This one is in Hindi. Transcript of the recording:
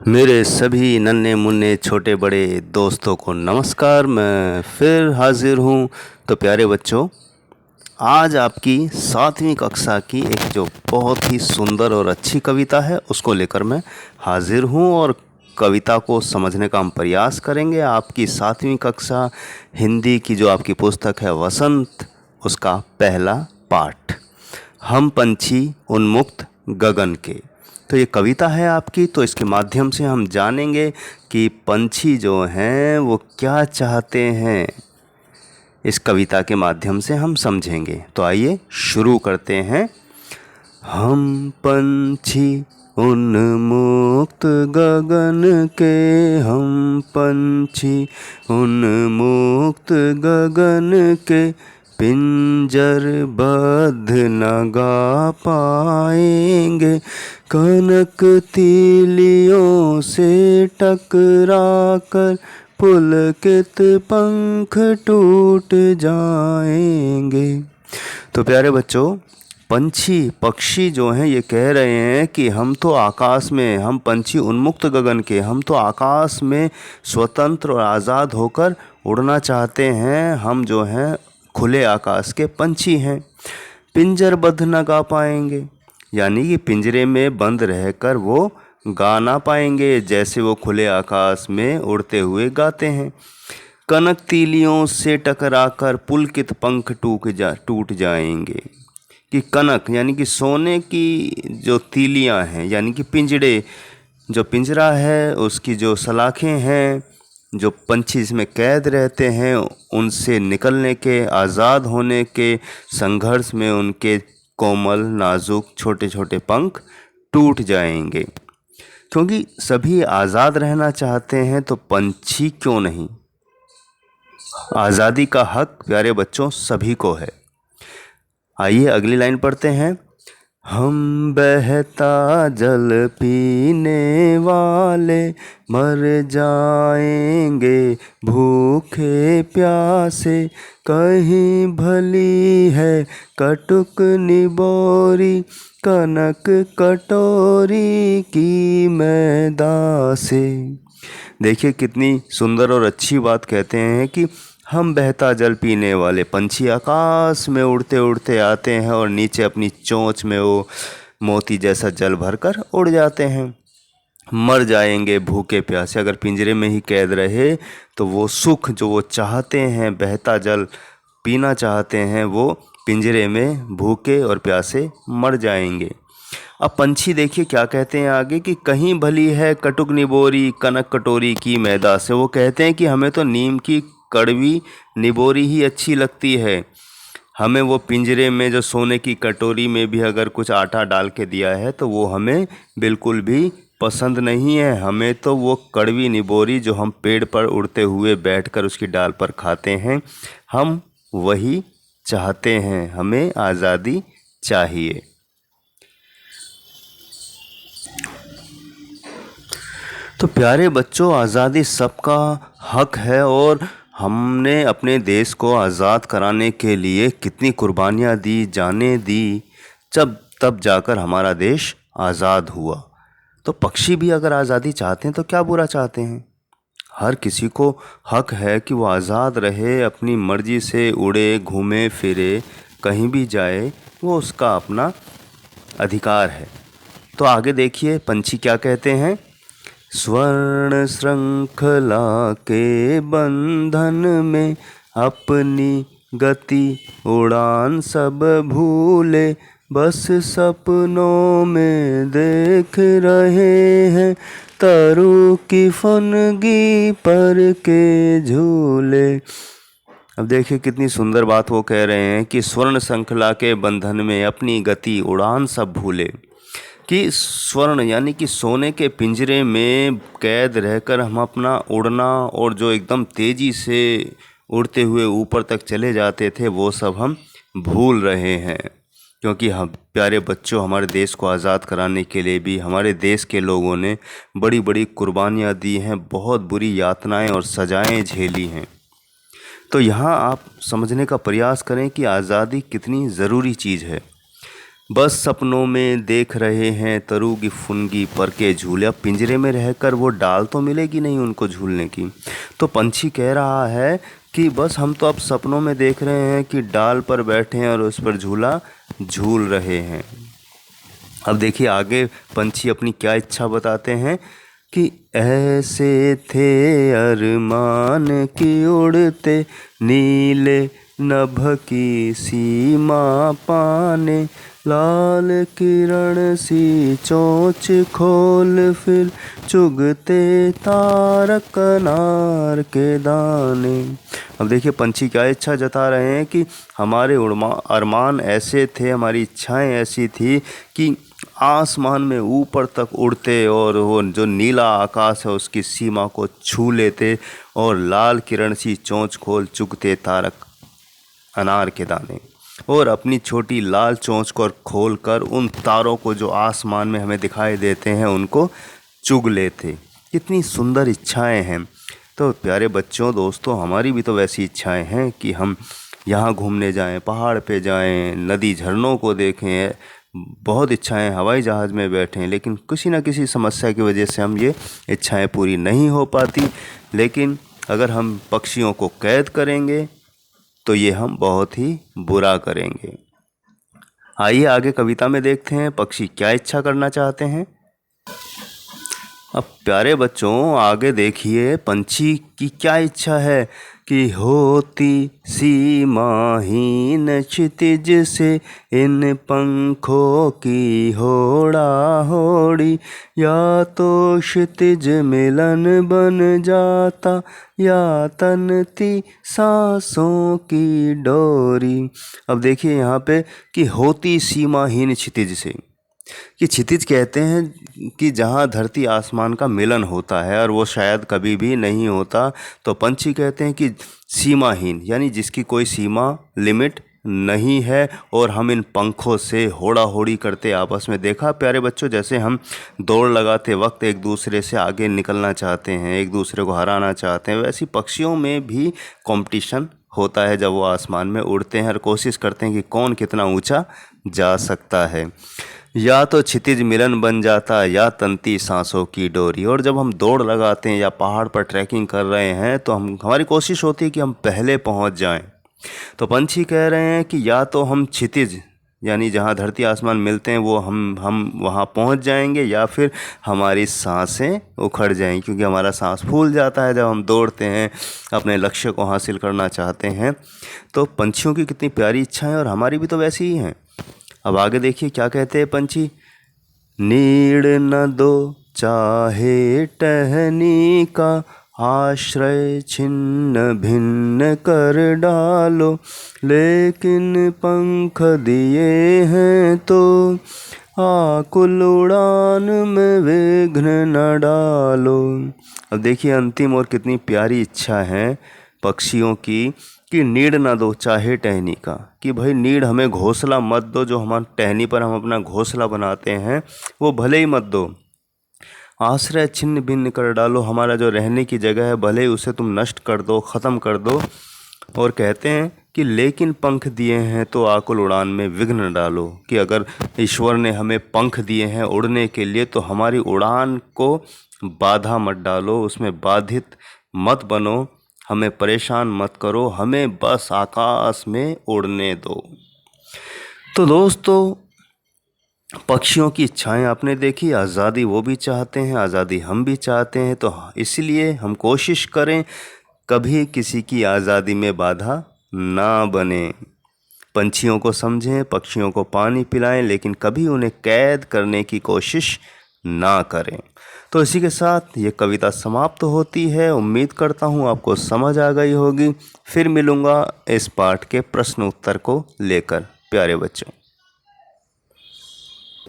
मेरे सभी नन्हे मुन्ने छोटे बड़े दोस्तों को नमस्कार। मैं फिर हाजिर हूँ। तो प्यारे बच्चों, आज आपकी 7वीं कक्षा की एक जो बहुत ही सुंदर और अच्छी कविता है उसको लेकर मैं हाजिर हूँ और कविता को समझने का हम प्रयास करेंगे। आपकी 7वीं कक्षा हिंदी की जो आपकी पुस्तक है वसंत, उसका पहला पाठ, हम पंछी उन्मुक्त गगन के। तो ये कविता है आपकी, तो इसके माध्यम से हम जानेंगे कि पंछी जो हैं वो क्या चाहते हैं। इस कविता के माध्यम से हम समझेंगे। तो आइए शुरू करते हैं। हम पंछी उन्मुक्त गगन के, हम पंछी उन्मुक्त गगन के, पिंजर बद्ध न गा पाएंगे, कनक तीलियों से टकरा कर पुलकित पंख टूट जाएंगे। तो प्यारे बच्चों, पक्षी जो हैं ये कह रहे हैं कि हम तो आकाश में, हम पंछी उन्मुक्त गगन के, हम तो आकाश में स्वतंत्र और आज़ाद होकर उड़ना चाहते हैं। हम जो हैं खुले आकाश के पंछी हैं। पिंजरबद्ध न गा पाएंगे, यानी कि पिंजरे में बंद रहकर वो गा ना पाएंगे जैसे वो खुले आकाश में उड़ते हुए गाते हैं। कनक तीलियों से टकराकर पुलकित पंख टूट जाएंगे। कि कनक यानी कि सोने की जो तीलियां हैं, यानी कि पिंजड़े, जो पिंजरा है उसकी जो सलाखें हैं, जो पंछी इसमें कैद रहते हैं, उनसे निकलने के, आज़ाद होने के संघर्ष में उनके कोमल नाजुक छोटे छोटे पंख टूट जाएंगे। क्योंकि सभी आज़ाद रहना चाहते हैं, तो पंछी क्यों नहीं। आज़ादी का हक प्यारे बच्चों सभी को है। आइए अगली लाइन पढ़ते हैं। हम बहता जल पीने वाले मर जाएंगे भूखे प्यासे, कहीं भली है कटुक निबोरी, कनक कटोरी की मैदा से। देखिए कितनी सुंदर और अच्छी बात कहते हैं कि हम बहता जल पीने वाले पंछी आकाश में उड़ते उड़ते आते हैं और नीचे अपनी चोंच में वो मोती जैसा जल भरकर उड़ जाते हैं। मर जाएंगे भूखे प्यासे, अगर पिंजरे में ही कैद रहे तो वो सुख जो वो चाहते हैं, बहता जल पीना चाहते हैं, वो पिंजरे में भूखे और प्यासे मर जाएंगे। अब पंछी देखिए क्या कहते हैं आगे कि कहीं भली है कटुक निबोरी, कनक कटोरी की मैदा से। वो कहते हैं कि हमें तो नीम की कड़वी निबोरी ही अच्छी लगती है। हमें वो पिंजरे में जो सोने की कटोरी में भी अगर कुछ आटा डाल के दिया है तो वो हमें बिल्कुल भी पसंद नहीं है। हमें तो वो कड़वी निबोरी जो हम पेड़ पर उड़ते हुए बैठकर उसकी डाल पर खाते हैं, हम वही चाहते हैं। हमें आज़ादी चाहिए। तो प्यारे बच्चों, आज़ादी सबका हक है और हमने अपने देश को आज़ाद कराने के लिए कितनी कुर्बानियाँ दी, जानें दी, तब जाकर हमारा देश आज़ाद हुआ। तो पक्षी भी अगर आज़ादी चाहते हैं तो क्या बुरा चाहते हैं। हर किसी को हक है कि वो आज़ाद रहे, अपनी मर्जी से उड़े, घूमे फिरे, कहीं भी जाए, वो उसका अपना अधिकार है। तो आगे देखिए पंछी क्या कहते हैं। स्वर्ण श्रृंखला के बंधन में अपनी गति उड़ान सब भूले, बस सपनों में देख रहे हैं तरु की फनगी पर के झूले। अब देखिए कितनी सुंदर बात वो कह रहे हैं कि स्वर्ण श्रृंखला के बंधन में अपनी गति उड़ान सब भूले। कि स्वर्ण यानी कि सोने के पिंजरे में कैद रहकर हम अपना उड़ना और जो एकदम तेज़ी से उड़ते हुए ऊपर तक चले जाते थे वो सब हम भूल रहे हैं। क्योंकि हम प्यारे बच्चों, हमारे देश को आज़ाद कराने के लिए भी हमारे देश के लोगों ने बड़ी बड़ी कुर्बानियाँ दी हैं, बहुत बुरी यातनाएं और सजाएं झेली हैं। तो यहाँ आप समझने का प्रयास करें कि आज़ादी कितनी ज़रूरी चीज़ है। बस सपनों में देख रहे हैं तरू की फुनगी पर के झूले। अब पिंजरे में रहकर वो डाल तो मिलेगी नहीं उनको झूलने की। तो पंछी कह रहा है कि बस हम तो अब सपनों में देख रहे हैं कि डाल पर बैठे हैं और उस पर झूला झूल रहे हैं। अब देखिए आगे पंछी अपनी क्या इच्छा बताते हैं कि ऐसे थे अरमान की उड़ते नीले नभ की सीमा पाने, लाल किरण सी चोंच खोल फिर चुगते तारक अनार के दाने। अब देखिए पंछी क्या इच्छा जता रहे हैं कि हमारे अरमान ऐसे थे, हमारी इच्छाएं ऐसी थी कि आसमान में ऊपर तक उड़ते और वो जो नीला आकाश है उसकी सीमा को छू लेते और लाल किरण सी चोंच खोल चुगते तारक अनार के दाने, और अपनी छोटी लाल चोंच को खोल कर उन तारों को जो आसमान में हमें दिखाई देते हैं उनको चुग लेते। कितनी सुंदर इच्छाएं हैं। तो प्यारे बच्चों, दोस्तों, हमारी भी तो वैसी इच्छाएं हैं कि हम यहाँ घूमने जाएं, पहाड़ पे जाएं, नदी झरनों को देखें। बहुत इच्छाएं हवाई जहाज़ में बैठें, लेकिन किसी न किसी समस्या की वजह से हम ये इच्छाएं पूरी नहीं हो पाती। लेकिन अगर हम पक्षियों को कैद करेंगे तो ये हम बहुत ही बुरा करेंगे। आइए आगे कविता में देखते हैं पक्षी क्या इच्छा करना चाहते हैं। अब प्यारे बच्चों आगे देखिए पंछी की क्या इच्छा है कि होती सीमाहीन क्षितिज से इन पंखों की होड़ा होड़ी, या तो क्षितिज मिलन बन जाता या तनती सांसों की डोरी। अब देखिए यहाँ पे कि होती सीमाहीन क्षितिज से, कि क्षितिज कहते हैं कि जहाँ धरती आसमान का मिलन होता है और वो शायद कभी भी नहीं होता। तो पंछी कहते हैं कि सीमाहीन यानी जिसकी कोई सीमा लिमिट नहीं है, और हम इन पंखों से होड़ा होड़ी करते आपस में। देखा प्यारे बच्चों, जैसे हम दौड़ लगाते वक्त एक दूसरे से आगे निकलना चाहते हैं, एक दूसरे को हराना चाहते हैं, वैसी पक्षियों में भी कंपटीशन होता है जब वो आसमान में उड़ते हैं और कोशिश करते हैं कि कौन कितना ऊंचा जा सकता है। या तो क्षितिज मिलन बन जाता या तंती सांसों की डोरी। और जब हम दौड़ लगाते हैं या पहाड़ पर ट्रैकिंग कर रहे हैं तो हमारी कोशिश होती है कि हम पहले पहुंच जाएं। तो पंछी कह रहे हैं कि या तो हम क्षितिज यानी जहां धरती आसमान मिलते हैं वो हम वहां पहुंच जाएंगे, या फिर हमारी सांसें उखड़ जाएंगी, क्योंकि हमारा सांस फूल जाता है जब हम दौड़ते हैं, अपने लक्ष्य को हासिल करना चाहते हैं। तो पंछियों की कितनी प्यारी इच्छाएं और हमारी भी तो वैसी ही हैं। अब आगे देखिए क्या कहते हैं पंछी। नीड़ न दो चाहे टहनी का, आश्रय छिन्न भिन्न कर डालो, लेकिन पंख दिए हैं तो आकुल उड़ान में विघ्न न डालो। अब देखिए अंतिम और कितनी प्यारी इच्छा है पक्षियों की कि नीड़ ना दो चाहे टहनी का, कि भाई नीड़ हमें घोंसला मत दो, जो हमारे टहनी पर हम अपना घोंसला बनाते हैं वो भले ही मत दो। आश्रय छिन्न भिन्न कर डालो, हमारा जो रहने की जगह है भले ही उसे तुम नष्ट कर दो, ख़त्म कर दो। और कहते हैं कि लेकिन पंख दिए हैं तो आकुल उड़ान में विघ्न न डालो, कि अगर ईश्वर ने हमें पंख दिए हैं उड़ने के लिए तो हमारी उड़ान को बाधा मत डालो, उसमें बाधित मत बनो, हमें परेशान मत करो, हमें बस आकाश में उड़ने दो। तो दोस्तों पक्षियों की इच्छाएं आपने देखी, आज़ादी वो भी चाहते हैं, आज़ादी हम भी चाहते हैं। तो इसलिए हम कोशिश करें कभी किसी की आज़ादी में बाधा ना बने। पंछियों को समझें, पक्षियों को पानी पिलाएं, लेकिन कभी उन्हें कैद करने की कोशिश ना करें। तो इसी के साथ ये कविता समाप्त होती है। उम्मीद करता हूँ आपको समझ आ गई होगी। फिर मिलूँगा इस पाठ के प्रश्न उत्तर को लेकर प्यारे बच्चों।